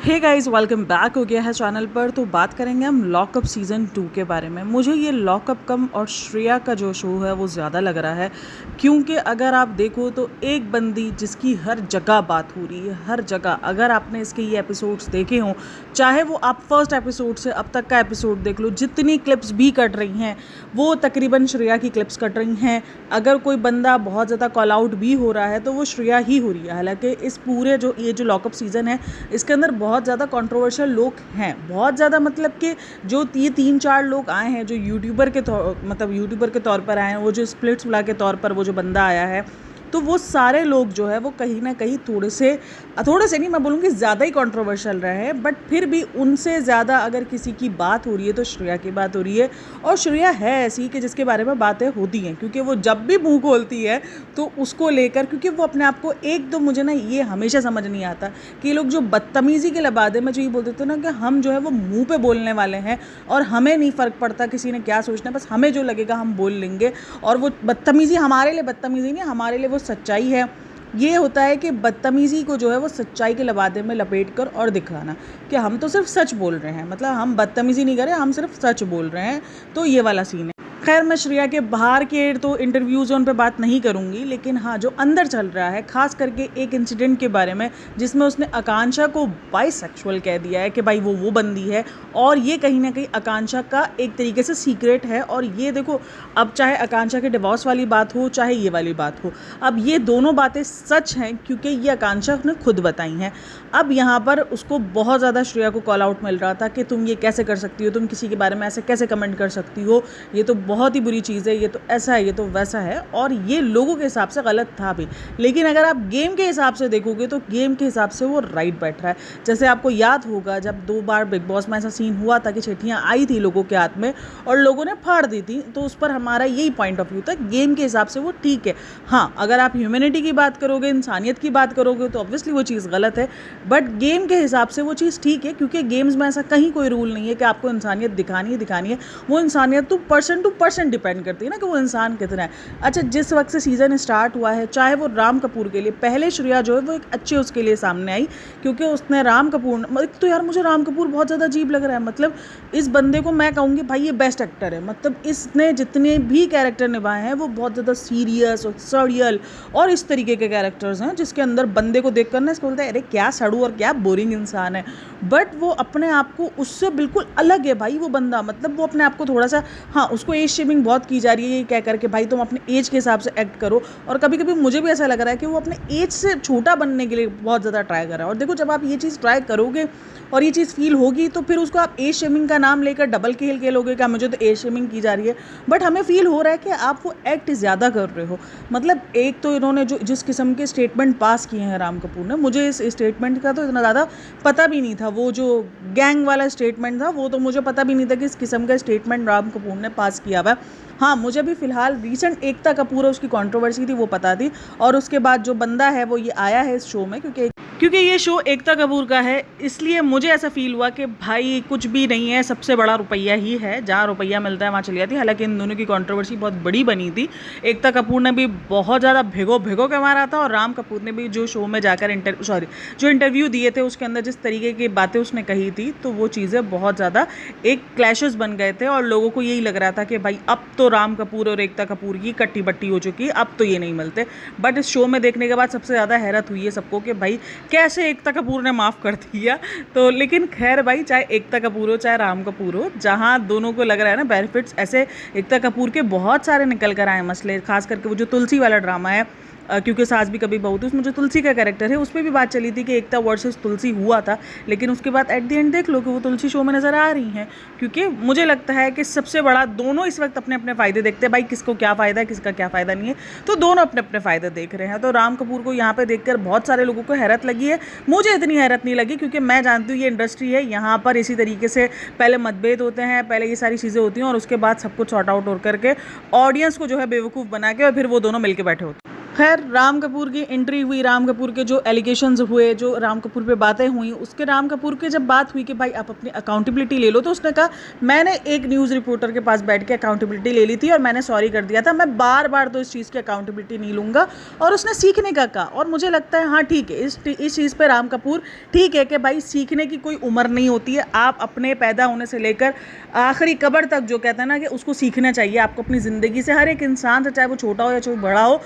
Hey guys, welcome back हो गया है चैनल पर। तो बात करेंगे हम लॉकअप सीज़न 2 के बारे में। मुझे ये लॉकअप कम और श्रेया का जो शो है वो ज़्यादा लग रहा है, क्योंकि अगर आप देखो तो एक बंदी जिसकी हर जगह बात हो रही है, हर जगह। अगर आपने इसके ये एपिसोड्स देखे हों, चाहे वो आप फर्स्ट एपिसोड से अब तक का एपिसोड देख लो, जितनी क्लिप्स भी कट रही हैं वो तकरीबन श्रेया की क्लिप्स कट रही हैं। अगर कोई बंदा बहुत ज़्यादा कॉल आउट भी हो रहा है तो वो श्रेया ही हो रही है। हालांकि इस पूरे जो लॉकअप सीज़न है, इसके अंदर बहुत ज़्यादा कंट्रोवर्शियल लोग हैं, बहुत ज़्यादा। मतलब कि जो ये 3-4 लोग आए हैं जो यूट्यूबर के तौर पर आए हैं, वो जो स्प्लिट्स बुला के तौर पर वो जो बंदा आया है, तो वो सारे लोग जो है वो कहीं ना कहीं थोड़े से नहीं, मैं बोलूँगी ज़्यादा ही कंट्रोवर्शियल रहे हैं। बट फिर भी उनसे ज़्यादा अगर किसी की बात हो रही है तो श्रेया की बात हो रही है। और श्रेया है ऐसी कि जिसके बारे में बातें होती हैं, क्योंकि वो जब भी मुंह खोलती है तो उसको लेकर, क्योंकि वो अपने आप को एक, तो मुझे ना ये हमेशा समझ नहीं आता कि ये लोग जो बदतमीज़ी के लबादे में जो ये बोलते थे ना कि हम जो है वो मुँह पे बोलने वाले हैं और हमें नहीं फ़र्क पड़ता किसी ने क्या सोचना है, बस हमें जो लगेगा हम बोल लेंगे। और वो बदतमीज़ी हमारे लिए बदतमीज़ी नहीं, हमारे लिए वो सच्चाई है। ये होता है कि बदतमीज़ी को जो है वो सच्चाई के लबादे में लपेट कर और दिखाना कि हम तो सिर्फ सच बोल रहे हैं, मतलब हम बदतमीज़ी नहीं कर रहे, हम सिर्फ सच बोल रहे हैं। तो ये वाला सीन है। खैर, मैं श्रेया के बाहर के तो इंटरव्यूज़ उन पे बात नहीं करूँगी, लेकिन हाँ, जो अंदर चल रहा है, ख़ास करके एक इंसिडेंट के बारे में जिसमें उसने आकांक्षा को बाइसेक्सुअल कह दिया है कि भाई वो बंदी है। और ये कहीं ना कहीं आकांक्षा का एक तरीके से सीक्रेट है। और ये देखो, अब चाहे आकांक्षा के डिवोर्स वाली बात हो, चाहे ये वाली बात हो, अब ये दोनों बातें सच हैं क्योंकि ये आकांक्षा ने खुद बताई हैं। अब यहाँ पर उसको बहुत ज़्यादा श्रेया को कॉल आउट मिल रहा था कि तुम ये कैसे कर सकती हो, तुम किसी के बारे में ऐसे कैसे कमेंट कर सकती हो, ये तो बहुत ही बुरी चीज़ है, ये तो ऐसा है, ये तो वैसा है। और ये लोगों के हिसाब से गलत था भी, लेकिन अगर आप गेम के हिसाब से देखोगे तो गेम के हिसाब से वो राइट बैठ रहा है। जैसे आपको याद होगा जब 2 बार बिग बॉस में ऐसा सीन हुआ था कि चिट्ठियाँ आई थी लोगों के हाथ में और लोगों ने फाड़ दी थी, तो उस पर हमारा यही पॉइंट ऑफ व्यू था। गेम के हिसाब से वो ठीक है। हाँ, अगर आप ह्यूमैनिटी की बात करोगे, इंसानियत की बात करोगे, तो ऑब्वियसली वो चीज़ गलत है। बट गेम के हिसाब से वो चीज़ ठीक है, क्योंकि गेम्स में ऐसा कहीं कोई रूल नहीं है कि आपको इंसानियत दिखानी है। वो इंसानियत तो पर्सन टू पर्सन डिपेंड करती है ना कि वो इंसान कितना है। अच्छा, जिस वक्त से सीज़न स्टार्ट हुआ है, चाहे वो राम कपूर के लिए, पहले श्रेया जो है वो एक अच्छे उसके लिए सामने आई, क्योंकि उसने राम कपूर, तो यार मुझे राम कपूर बहुत ज़्यादा अजीब लग रहा है। मतलब इस बंदे को मैं कहूँगी भाई ये बेस्ट एक्टर है। मतलब इसने जितने भी कैरेक्टर निभाए हैं वो बहुत ज़्यादा सीरियस और सड़ियल और इस तरीके के कैरेक्टर्स हैं जिसके अंदर बंदे को देख कर ना इसको बोलता है अरे क्या सड़ू और क्या बोरिंग इंसान है। बट वो अपने आप को उससे बिल्कुल अलग है भाई वो बंदा। मतलब वो अपने आप को थोड़ा सा, हाँ, उसको एज शेमिंग बहुत की जा रही है, ये कह करके भाई तुम अपने एज के हिसाब से एक्ट करो। और कभी कभी मुझे भी ऐसा लग रहा है कि वो अपने एज से छोटा बनने के लिए बहुत ज़्यादा ट्राई कर रहा है। और देखो, जब आप ये चीज़ ट्राई करोगे और ये चीज़ फील होगी तो फिर उसको आप एज शेमिंग का नाम लेकर डबल खेल खेलोगे क्या मुझे तो एज शेमिंग की जा रही है। बट हमें फील हो रहा है कि आप वो एक्ट ज़्यादा कर रहे हो। मतलब एक तो इन्होंने जो जिस किस्म के स्टेटमेंट पास किए हैं राम कपूर ने, मुझे इस स्टेटमेंट का तो इतना ज़्यादा पता भी नहीं था। वो जो गैंग वाला स्टेटमेंट था वो तो मुझे पता भी नहीं था कि इस किस्म का स्टेटमेंट राम कपूर ने पास किया हुआ है। हाँ, मुझे भी फिलहाल रीसेंट एकता कपूर उसकी कंट्रोवर्सी थी वो पता थी, और उसके बाद जो बंदा है वो ये आया है इस शो में, क्योंकि ये शो एकता कपूर का है, इसलिए मुझे ऐसा फील हुआ कि भाई कुछ भी नहीं है, सबसे बड़ा रुपया ही है, जहाँ रुपया मिलता है वहाँ चली जाती है। हालांकि इन दोनों की कंट्रोवर्सी बहुत बड़ी बनी थी। एकता कपूर ने भी बहुत ज़्यादा भिगो के मारा था, और राम कपूर ने भी जो शो में जाकर जो इंटरव्यू दिए थे उसके अंदर जिस तरीके की बातें उसने कही थी, तो वो चीज़ें बहुत ज़्यादा एक क्लैशेस बन गए थे। और लोगों को यही लग रहा था कि भाई अब तो राम कपूर और एकता कपूर की कट्टी बट्टी हो चुकी है, अब तो ये नहीं मिलते। बट इस शो में देखने के बाद सबसे ज़्यादा हैरत हुई है सबको कि भाई कैसे एकता कपूर ने माफ़ कर दिया। तो लेकिन खैर भाई, चाहे एकता कपूर हो चाहे राम कपूर हो, जहाँ दोनों को लग रहा है ना बेनिफिट्स, ऐसे एकता कपूर के बहुत सारे निकल कर आए मसले। खास करके वो जो तुलसी वाला ड्रामा है, क्योंकि सास भी कभी बहू थी, उसमें जो तुलसी का कैरेक्टर है उस पर भी बात चली थी कि एकता वर्सेस तुलसी हुआ था। लेकिन उसके बाद एट द एंड देख लो कि वो तुलसी शो में नज़र आ रही हैं। क्योंकि मुझे लगता है कि सबसे बड़ा, दोनों इस वक्त अपने अपने फ़ायदे देखते हैं भाई, किसको क्या फ़ायदा है किसका क्या फ़ायदा नहीं है, तो दोनों अपने अपने फ़ायदे देख रहे हैं। तो राम कपूर को यहाँ पर देखकर बहुत सारे लोगों को हैरत लगी है। मुझे इतनी हैरत नहीं लगी, क्योंकि मैं जानती हूँ ये इंडस्ट्री है, यहाँ पर इसी तरीके से पहले मतभेद होते हैं, पहले ये सारी चीज़ें होती हैं और उसके बाद सब कुछ सॉर्ट आउट हो करके ऑडियंस को जो है बेवकूफ़ बना के और फिर वो दोनों मिलकर बैठे होते हैं। खैर राम कपूर की एंट्री हुई, राम कपूर के जो एलिगेशंस हुए, जो राम कपूर पे बातें हुई, उसके राम कपूर के जब बात हुई कि भाई आप अपनी अकाउंटेबिलिटी ले लो, तो उसने कहा मैंने एक न्यूज़ रिपोर्टर के पास बैठ के अकाउंटेबिलिटी ले ली थी और मैंने सॉरी कर दिया था, मैं बार बार तो इस चीज़ की अकाउंटेबिलिटी नहीं लूँगा। और उसने सीखने का कहा, और मुझे लगता है हाँ ठीक है, इस चीज़ पर राम कपूर ठीक है कि भाई सीखने की कोई उम्र नहीं होती है। आप अपने पैदा होने से लेकर आखिरी कब्र तक जो कहते हैं ना कि उसको सीखना चाहिए आपको अपनी ज़िंदगी से। हर एक इंसान से, चाहे वो छोटा हो या चाहे बड़ा हो,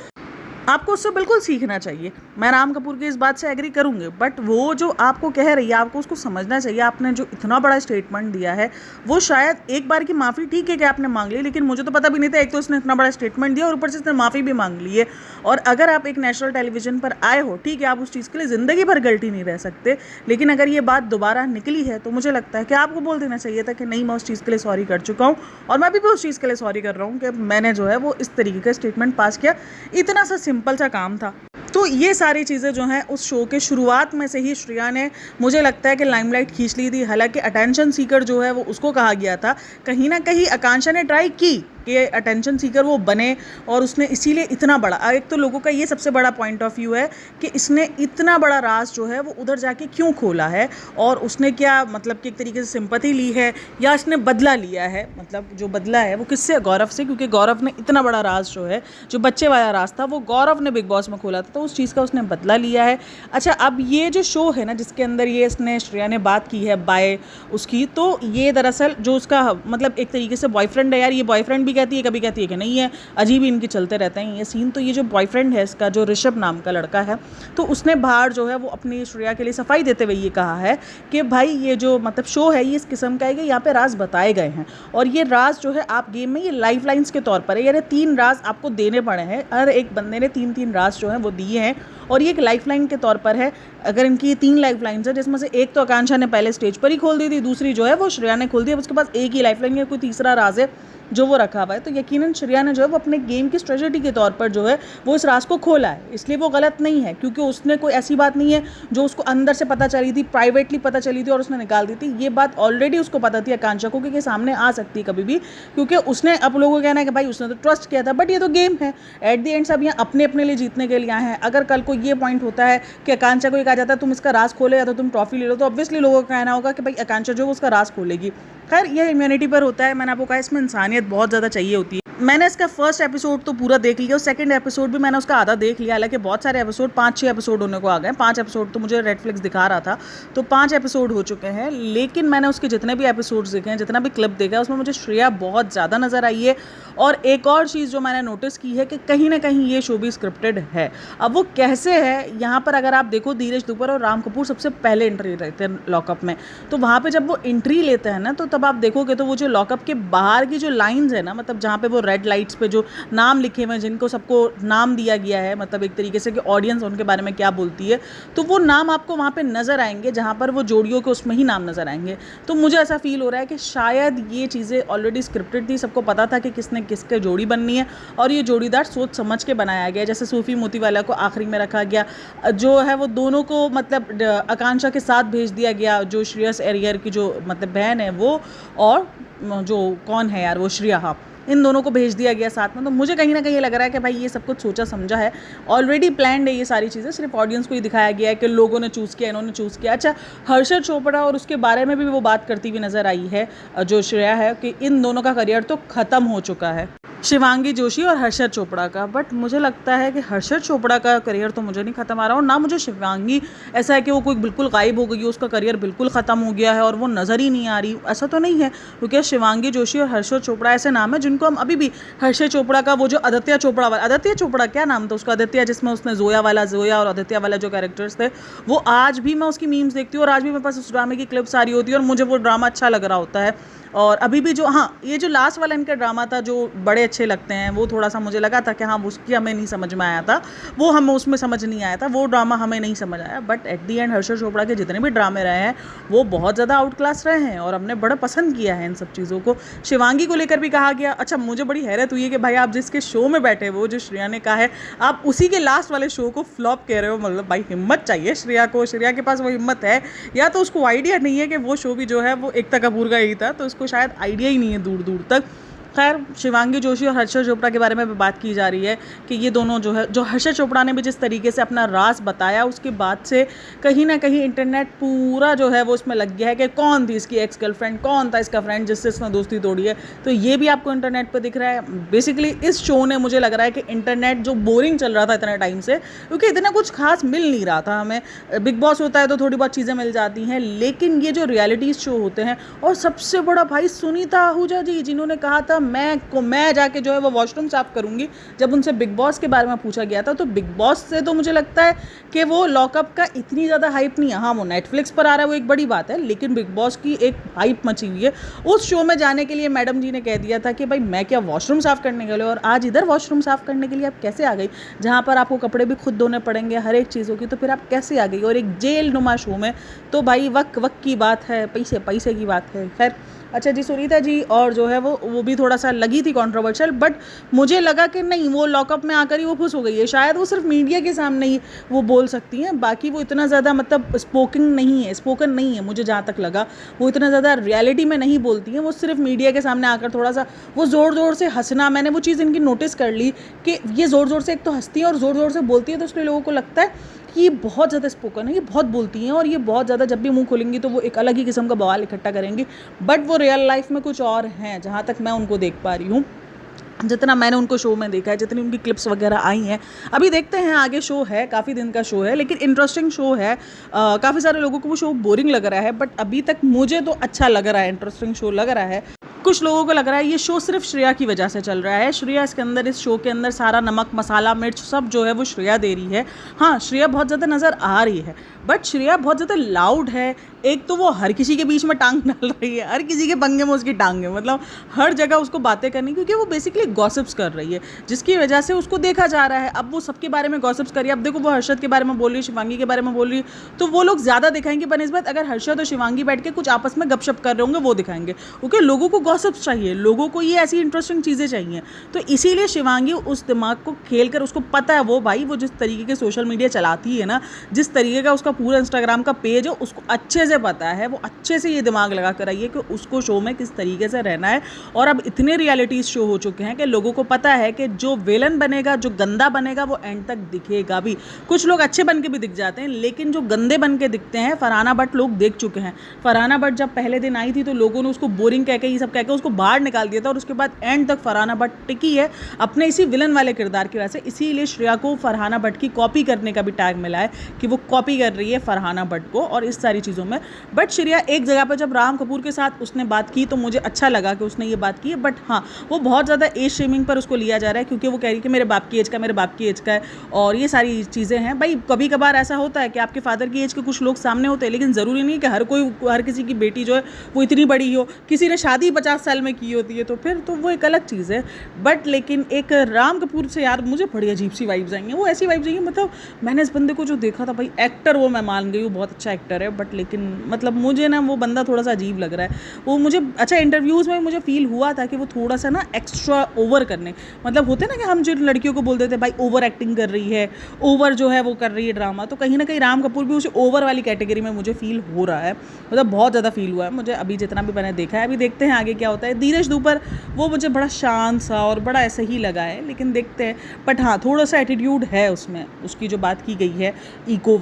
आपको उससे बिल्कुल सीखना चाहिए। मैं राम कपूर की इस बात से एग्री करूँगी, बट वो जो आपको कह रही है आपको उसको समझना चाहिए। आपने जो इतना बड़ा स्टेटमेंट दिया है वो शायद एक बार की माफ़ी ठीक है कि आपने मांग ली, लेकिन मुझे तो पता भी नहीं था। एक तो उसने इतना बड़ा स्टेटमेंट दिया और ऊपर से इसने माफ़ी भी मांग ली है। और अगर आप एक नेशनल टेलीविज़न पर आए हो, ठीक है, आप उस चीज़ के लिए ज़िंदगी भर गलती नहीं रह सकते, लेकिन अगर ये बात दोबारा निकली है तो मुझे लगता है कि आपको बोल देना चाहिए था कि नहीं, मैं उस चीज़ के लिए सॉरी कर चुका हूँ और मैं भी उस चीज़ के लिए सॉरी कर रहा हूँ कि मैंने जो है वो इस तरीके का स्टेटमेंट पास किया। इतना सा सिंपल सा काम था। तो ये सारी चीज़ें जो हैं उस शो के शुरुआत में से ही श्रेया ने मुझे लगता है कि लाइमलाइट खींच ली थी। हालांकि अटेंशन सीकर जो है वो उसको कहा गया था, कहीं ना कहीं आकांक्षा ने ट्राई की कि अटेंशन सीकर वो बने, और उसने इसीलिए इतना बड़ा, एक तो लोगों का ये सबसे बड़ा पॉइंट ऑफ व्यू है कि इसने इतना बड़ा राज जो है वो उधर जाके क्यों खोला है, और उसने क्या मतलब कि एक तरीके से सिंपैथी ली है या इसने बदला लिया है। मतलब जो बदला है वो किससे? गौरव से, क्योंकि गौरव ने इतना बड़ा राज जो है, जो बच्चे वाला राज था, वो गौरव ने बिग बॉस में खोला था, तो उस चीज़ का उसने बदला लिया है। अच्छा, अब ये जो शो है ना जिसके अंदर ये इसने श्रेया ने बात की है बाय उसकी, तो ये दरअसल जो उसका मतलब एक तरीके से बॉयफ्रेंड है यार, ये बॉयफ्रेंड भी कहती है, कभी कहती है कि नहीं है, अजीब ही इनके चलते रहते हैं ये सीन। तो ये जो बॉयफ्रेंड है इसका, जो ऋषभ नाम का लड़का है, तो उसने बाहर जो है वो अपनी श्रेया के लिए सफाई देते हुए ये कहा है कि भाई ये जो मतलब शो है ये इस किस्म का है कि यहाँ पे राज बताए गए हैं, और ये राज जो है आप गेम में ये लाइफ लाइन्स के तौर पर है, यानी 3 राज आपको देने पड़े हैं। हर एक बंदे ने 3-3 राज जो है वो दिए हैं, और ये एक लाइफ लाइन के तौर पर है। अगर इनकी ये 3 लाइफ लाइन्स है, जिसमें से एक तो आकांक्षा ने पहले स्टेज पर ही खोल दी थी, दूसरी जो है वो श्रेया ने खोल दी है, उसके पास एक ही लाइफ लाइन है, कोई तीसरा राज है जो वो रखा हुआ है। तो यकीनन श्रेया ने जो है वो अपने गेम की स्ट्रेटजी के तौर पर जो है वो इस राज को खोला है, इसलिए वो गलत नहीं है, क्योंकि उसने कोई ऐसी बात नहीं है जो उसको अंदर से पता चली थी, प्राइवेटली पता चली थी और उसने निकाल दी थी। ये बात ऑलरेडी उसको पता थी आकांक्षा को कि सामने आ सकती है कभी भी, क्योंकि उसने, अब लोगों का कहना है कि भाई उसने तो ट्रस्ट किया था, बट ये तो गेम है, एट द एंड सब यहाँ अपने अपने लिए जीतने के लिए आए हैं। अगर कल को ये पॉइंट होता है कि आकांक्षा को ये कहा जाता है तुम इसका राज खोले या तो तुम ट्रॉफी ले लो, तो ऑब्वियसली लोगों का कहना होगा कि भाई आकांक्षा जो है उसका राज खोलेगी। खैर ये ह्यूमैनिटी पर होता है, मैंने आपको कहा इसमें इंसानियत बहुत ज़्यादा चाहिए होती है। मैंने इसका फर्स्ट एपिसोड तो पूरा देख लिया और सेकंड एपिसोड भी मैंने उसका आधा देख लिया। हालांकि बहुत सारे एपिसोड, 5-6 एपिसोड होने को आ गए, 5 एपिसोड तो मुझे नेटफ्लिक्स दिखा रहा था, तो 5 एपिसोड हो चुके हैं। लेकिन मैंने उसके जितने भी एपिसोड्स देखे हैं, जितना भी क्लिप देखा है, उसमें मुझे श्रेया बहुत ज़्यादा नज़र आई है। और एक और चीज़ जो मैंने नोटिस की है कि कहीं ना कहीं ये शो भी स्क्रिप्टेड है। अब वो कैसे है, यहाँ पर अगर आप देखो धीरज दुपर और राम कपूर सबसे पहले एंट्री लेते हैं लॉकअप में, तो वहाँ पे जब वो एंट्री लेते हैं ना, तो तब आप देखोगे तो वो जो लॉकअप के बाहर की जो लाइन्स है ना, मतलब जहाँ पे वो रेड लाइट्स पे जो नाम लिखे हुए हैं, जिनको सबको नाम दिया गया है, मतलब एक तरीके से कि ऑडियंस उनके बारे में क्या बोलती है, तो वो नाम आपको वहाँ पे नज़र आएंगे, जहाँ पर वो जोड़ियों के उसमें ही नाम नज़र आएंगे। तो मुझे ऐसा फील हो रहा है कि शायद ये चीज़ें ऑलरेडी स्क्रिप्टेड थी, सबको पता था कि किसने किसके जोड़ी बननी है, और ये जोड़ीदार सोच समझ के बनाया गया। जैसे सूफी मोतीवाला को आखिरी में रखा गया, जो है वो दोनों को मतलब आकांक्षा के साथ भेज दिया गया, जो श्रेयस अय्यर की जो मतलब बहन है वो, और जो कौन है यार वो श्रेया, हाँ, इन दोनों को भेज दिया गया साथ में। तो मुझे कहीं ना कहीं लग रहा है कि भाई ये सब कुछ सोचा समझा है, ऑलरेडी प्लान्ड है ये सारी चीज़ें, सिर्फ ऑडियंस को ही दिखाया गया है कि लोगों ने चूज़ किया, इन्होंने चूज़ किया। अच्छा, हर्षद चोपड़ा और उसके बारे में भी वो बात करती हुई नज़र आई है जो श्रेया है, कि इन दोनों का करियर तो ख़त्म हो चुका है, शिवांगी जोशी और हर्षद चोपड़ा का। बट मुझे लगता है कि हर्षद चोपड़ा का करियर तो मुझे नहीं ख़त्म आ रहा, और ना मुझे शिवांगी ऐसा है कि वो कोई बिल्कुल गायब हो गई है, उसका करियर बिल्कुल ख़त्म हो गया है और वो नज़र ही नहीं आ रही, ऐसा तो नहीं है। क्योंकि शिवांगी जोशी और हर्षद चोपड़ा ऐसे नाम है जिनको हम अभी भी, हर्षद चोपड़ा का वो जो आदित्य चोपड़ा वाला, आदित्य चोपड़ा क्या नाम था उसका, आदित्य, जिसमें उसने जोया और आदित्य वाला जो कैरेक्टर्स थे, वो आज भी मैं उसकी मीम्स देखती हूँ और आज भी मेरे पास उस ड्रामे की क्लिप सारी होती है और मुझे वो ड्रामा अच्छा लग रहा होता है। और अभी भी जो, हाँ, ये जो लास्ट वाला इनका ड्रामा था जो बड़े अच्छे लगते हैं, वो थोड़ा सा मुझे लगा था कि हाँ उसकी हमें नहीं समझ में आया था, वो हमें उसमें समझ नहीं आया था, वो ड्रामा हमें नहीं समझ आया। But at the and Harshad Chopra के जितने भी ड्रामे रहे हैं वो बहुत ज़्यादा आउट क्लास रहे हैं और हमने बड़ा पसंद किया है इन सब चीज़ों को। शिवांगी को लेकर भी कहा गया। अच्छा, मुझे बड़ी हैरत हुई है कि भाई आप जिसके शो में बैठे वो जो श्रेया ने कहा है, आप उसी के लास्ट वाले शो को फ्लॉप कह रहे हो। मतलब भाई हिम्मत चाहिए श्रेया को, श्रेया के पास वो हिम्मत है या तो उसको आइडिया नहीं है कि वो शो भी जो है वो एकता कपूर का ही था, तो उसको शायद आइडिया ही नहीं है दूर दूर तक। खैर शिवांगी जोशी और हर्षद चोपड़ा के बारे में बात की जा रही है कि ये दोनों जो है, जो हर्षद चोपड़ा ने भी जिस तरीके से अपना राज बताया, उसके बाद से कहीं ना कहीं इंटरनेट पूरा जो है वो उसमें लग गया है कि कौन थी इसकी एक्स गर्लफ्रेंड, कौन था इसका फ्रेंड जिससे इसने दोस्ती तोड़ी है। तो ये भी आपको इंटरनेट पर दिख रहा है। बेसिकली इस शो ने, मुझे लग रहा है कि इंटरनेट जो बोरिंग चल रहा था इतने टाइम से, क्योंकि इतना कुछ खास मिल नहीं रहा था हमें। बिग बॉस होता है तो थोड़ी बहुत चीज़ें मिल जाती हैं, लेकिन ये जो रियलिटी शो होते हैं, और सबसे बड़ा भाई सुनीता आहूजा जी, जिन्होंने कहा था मैं जाके जो है वो वॉशरूम साफ करूंगी, जब उनसे बिग बॉस के बारे में पूछा गया था, तो बिग बॉस से तो मुझे लगता है कि वो लॉकअप का इतनी ज़्यादा हाइप नहीं है। हाँ, वो नेटफ्लिक्स पर आ रहा है, वो एक बड़ी बात है, लेकिन बिग बॉस की एक हाइप मची हुई है। उस शो में जाने के लिए मैडम जी ने कह दिया था कि भाई मैं क्या वॉशरूम साफ करने के लिए, और आज इधर वॉशरूम साफ करने के लिए आप कैसे आ गई, जहाँ पर आपको कपड़े भी खुद धोने पड़ेंगे हर एक चीज़ों की, तो फिर आप कैसे आ गई, और एक जेल नुमा शो में। तो भाई वक्त की बात है, पैसे पैसे की बात है। खैर अच्छा जी, सुनीता जी और जो है वो भी थोड़ा सा लगी थी कंट्रोवर्शियल, बट मुझे लगा कि नहीं, वो लॉकअप में आकर ही वो खुश हो गई है। शायद वो सिर्फ मीडिया के सामने ही वो बोल सकती हैं, बाकी वो इतना ज़्यादा मतलब स्पोकन नहीं है मुझे जहाँ तक लगा। वो इतना ज़्यादा रियलिटी में नहीं बोलती हैं, वो सिर्फ मीडिया के सामने आकर थोड़ा सा वो ज़ोर ज़ोर से हंसना, मैंने वो चीज़ इनकी नोटिस कर ली कि ये ज़ोर ज़ोर से एक तो हंसती है और ज़ोर ज़ोर से बोलती है, तो इसलिए लोगों को लगता है कि ये बहुत ज़्यादा स्पोकन है, ये बहुत बोलती हैं, और ये बहुत ज़्यादा जब भी मुंह खोलेंगी तो वो एक अलग ही किस्म का बवाल इकट्ठा करेंगी। बट वो रियल लाइफ में कुछ और हैं, जहाँ तक मैं उनको देख पा रही हूँ, जितना मैंने उनको शो में देखा है, जितनी उनकी क्लिप्स वगैरह आई हैं। अभी देखते हैं आगे, शो है, काफ़ी दिन का शो है, लेकिन इंटरेस्टिंग शो है। काफ़ी सारे लोगों को वो शो बोरिंग लग रहा है, बट अभी तक मुझे तो अच्छा लग रहा है, इंटरेस्टिंग शो लग रहा है। कुछ लोगों को लग रहा है ये शो सिर्फ श्रेया की वजह से चल रहा है। श्रेया इस शो के अंदर सारा नमक मसाला मिर्च सब जो है वो श्रेया दे रही है। हाँ, श्रेया बहुत ज़्यादा नज़र आ रही है, बट श्रेया बहुत ज़्यादा लाउड है। एक तो वो हर किसी के बीच में टांग डाल रही है, हर किसी के पंगे में उसकी टांग है, मतलब हर जगह उसको बातें करनी, क्योंकि वो बेसिकली गॉसिप्स कर रही है, जिसकी वजह से उसको देखा जा रहा है। अब वो सबके बारे में गॉसिप्स करिए। अब देखो, वो हर्षद के बारे में बोल रही है, शिवांगी के बारे में बोल रही है, तो वो लोग ज़्यादा दिखाएंगे बनिस्बत अगर हर्षद और शिवांगी बैठ के कुछ आपस में गपशप कर रहे होंगे, वो दिखाएंगे। क्योंकि लोगों को गॉसिप्स चाहिए, लोगों को ये ऐसी इंटरेस्टिंग चीज़ें चाहिए। तो इसीलिए शिवांगी उस दिमाग को खेल कर, उसको पता है वो भाई, वो जिस तरीके के सोशल मीडिया चलाती है ना, जिस तरीके का उसका पूरा इंस्टाग्राम का पेज है, उसको अच्छे से पता है, वो अच्छे से ये दिमाग लगा कर आई है कि उसको शो में किस तरीके से रहना है। और अब इतने रियलिटी शो हो चुके हैं कि लोगों को पता है कि जो विलन बनेगा, जो गंदा बनेगा, वो एंड तक दिखेगा भी। कुछ लोग अच्छे बन के भी दिख जाते हैं, लेकिन जो गंदे बन के दिखते हैं, फरहाना भट्ट लोग देख चुके हैं। फरहाना भट्ट जब पहले दिन आई थी तो लोगों ने उसको बोरिंग कह के, ये सब कह के उसको बाहर निकाल दिया था, और उसके बाद एंड तक फरहाना भट्ट टिकी है अपने इसी विलन वाले किरदार की वजह से। इसीलिए श्रेया को फरहाना भट्ट की कॉपी करने का भी टैग मिला है कि वो कॉपी कर रही है फरहाना भट्ट को और इस सारी चीज़ों में। बट श्रेया एक जगह पर जब राम कपूर के साथ उसने बात की तो मुझे अच्छा लगा कि उसने ये बात की है। बट हाँ, वो बहुत ज़्यादा एज शेमिंग पर उसको लिया जा रहा है, क्योंकि वो कह रही है कि मेरे बाप की एज का है और ये सारी चीज़ें हैं। भाई कभी कभार ऐसा होता है कि आपके फादर की एज के कुछ लोग सामने होते हैं, लेकिन ज़रूरी नहीं कि हर किसी की बेटी जो है वो इतनी बड़ी हो। किसी ने शादी 50 साल में की होती है तो फिर तो वो एक अलग चीज़ है। बट लेकिन एक राम कपूर से यार मुझे बड़ी अजीब सी वाइब्स आई हैं। वो ऐसी वाइब्स आई हैं, मतलब मैंने इस बंदे को जो देखा था, भाई एक्टर वो मैं मान गई हूँ, बहुत अच्छा एक्टर है, बट लेकिन मतलब मुझे ना वो बंदा थोड़ा सा अजीब लग रहा है। वो मुझे अच्छा इंटरव्यूज़ में मुझे फील हुआ था कि वो थोड़ा सा ना एक्स्ट्रा ओवर करने, मतलब होते ना कि हम जो लड़कियों को बोल देते भाई ओवर एक्टिंग कर रही है, ओवर जो है वो कर रही है ड्रामा, तो कहीं ना कहीं राम कपूर भी उसे ओवर वाली कैटेगरी में मुझे फील हो रहा है, मतलब बहुत ज़्यादा फील हुआ है मुझे अभी जितना भी मैंने देखा है। अभी देखते हैं आगे क्या होता है। धीरज धूपर वो मुझे बड़ा शांत सा और बड़ा ऐसे ही लगा है, लेकिन देखते हैं। बट हाँ, थोड़ा सा एटीट्यूड है उसमें, उसकी जो बात की गई है ईगो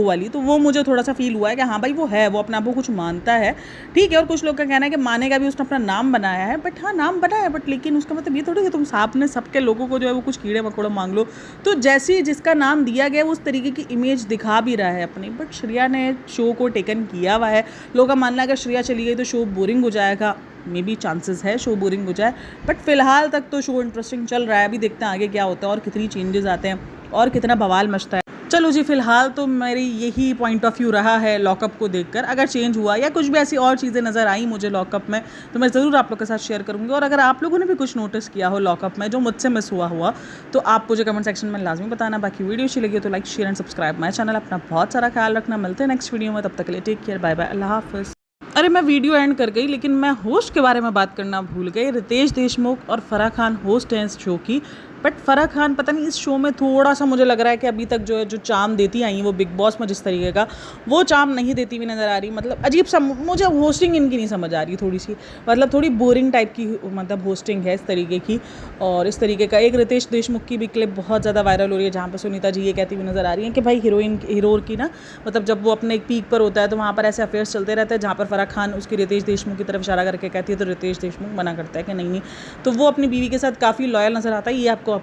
वाली, तो वो मुझे थोड़ा सा फील हुआ है कि हाँ भाई वो है, वो अपने आप को कुछ मानता है, ठीक है। और कुछ लोग का कहना है कि मानेगा भी, उसने अपना नाम बनाया है, बट हाँ नाम बनाया है, बट लेकिन उसका मतलब ये थोड़ी कि तुम आपने सबके लोगों को जो है वो कुछ कीड़े मकोड़े मांग लो। तो जैसे जिसका नाम दिया गया उस तरीके की इमेज दिखा भी रहा है अपनी। बट श्रेया ने शो को टेकन किया हुआ है। लोगों का मानना है अगर श्रेया चली गई तो शो बोरिंग हो जाएगा, मे बी चांसेस है शो बोरिंग हो जाए, बट फिलहाल तक तो शो इंटरेस्टिंग चल रहा है। अभी देखते हैं आगे क्या होता है और कितनी चेंजेस आते हैं और कितना बवाल मचता है। चलो जी, फिलहाल तो मेरी यही पॉइंट ऑफ व्यू रहा है लॉकअप को देखकर। अगर चेंज हुआ या कुछ भी ऐसी और चीज़ें नज़र आई मुझे लॉकअप में तो मैं ज़रूर आप लोग के साथ शेयर करूँगी। और अगर आप लोगों ने भी कुछ नोटिस किया हो लॉकअप में जो मुझसे मिस हुआ तो आप मुझे कमेंट सेक्शन में लाजमी बताना। बाकी वीडियो अच्छी लगी तो like share and subscribe my channel. अपना बहुत सारा ख्याल रखना, मिलते हैं नेक्स्ट वीडियो में, तब तक के लिए टेक केयर, बाय बाय, अल्लाह हाफिज़। अरे मैं वीडियो एंड कर गई, लेकिन मैं होस्ट के बारे में बात करना भूल गई। रितेश देशमुख और फराह खान होस्ट हैं इस शो की। बट फ़राह खान पता नहीं इस शो में थोड़ा सा मुझे लग रहा है कि अभी तक जो है जो चार्म देती आई हैं वो बिग बॉस में जिस तरीके का, वो चार्म नहीं देती हुई नज़र आ रही। मतलब अजीब सा मुझे होस्टिंग इनकी नहीं समझ आ रही थोड़ी सी, मतलब थोड़ी बोरिंग टाइप की मतलब होस्टिंग है इस तरीके की। और इस तरीके का एक रितेश देशमुख की भी क्लिप बहुत ज़्यादा वायरल हो रही है जहाँ पर सुनीता जी ये कहती हुई नज़र आ रही हैं कि भाई हीरो की ना, मतलब जब वो अपने एक पीक पर होता है तो वहाँ पर ऐसे अफेयर्स चलते रहते हैं जहाँ पर फ़राह खान उसकी रितेश देशमुख की तरफ इशारा करके कहती है तो रितेश देशमुख मना करता है कि नहीं नहीं। तो वो अपनी बीवी के साथ काफ़ी लॉयल नज़र आता है। ये आपको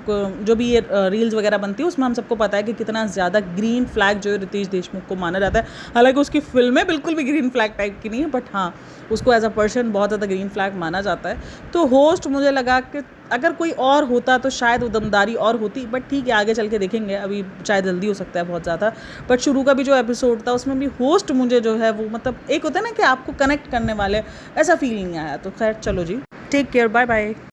जो भी ये रील्स वगैरह बनती है उसमें हम सबको पता है कि कितना ज़्यादा ग्रीन फ्लैग जो है रितेश देशमुख को माना जाता है। हालांकि उसकी फिल्में बिल्कुल भी ग्रीन फ्लैग टाइप की नहीं है, बट हाँ उसको एज अ पर्सन बहुत ज़्यादा ग्रीन फ्लैग माना जाता है। तो होस्ट मुझे लगा कि अगर कोई और होता तो शायद वो दमदारी और होती, बट ठीक है आगे चल के देखेंगे, अभी शायद जल्दी हो सकता है बहुत ज़्यादा। बट शुरू का भी जो एपिसोड था उसमें भी होस्ट मुझे जो है वो मतलब एक होता है ना कि आपको कनेक्ट करने वाले, ऐसा फील नहीं आया। तो खैर चलो जी, टेक केयर, बाय बाय।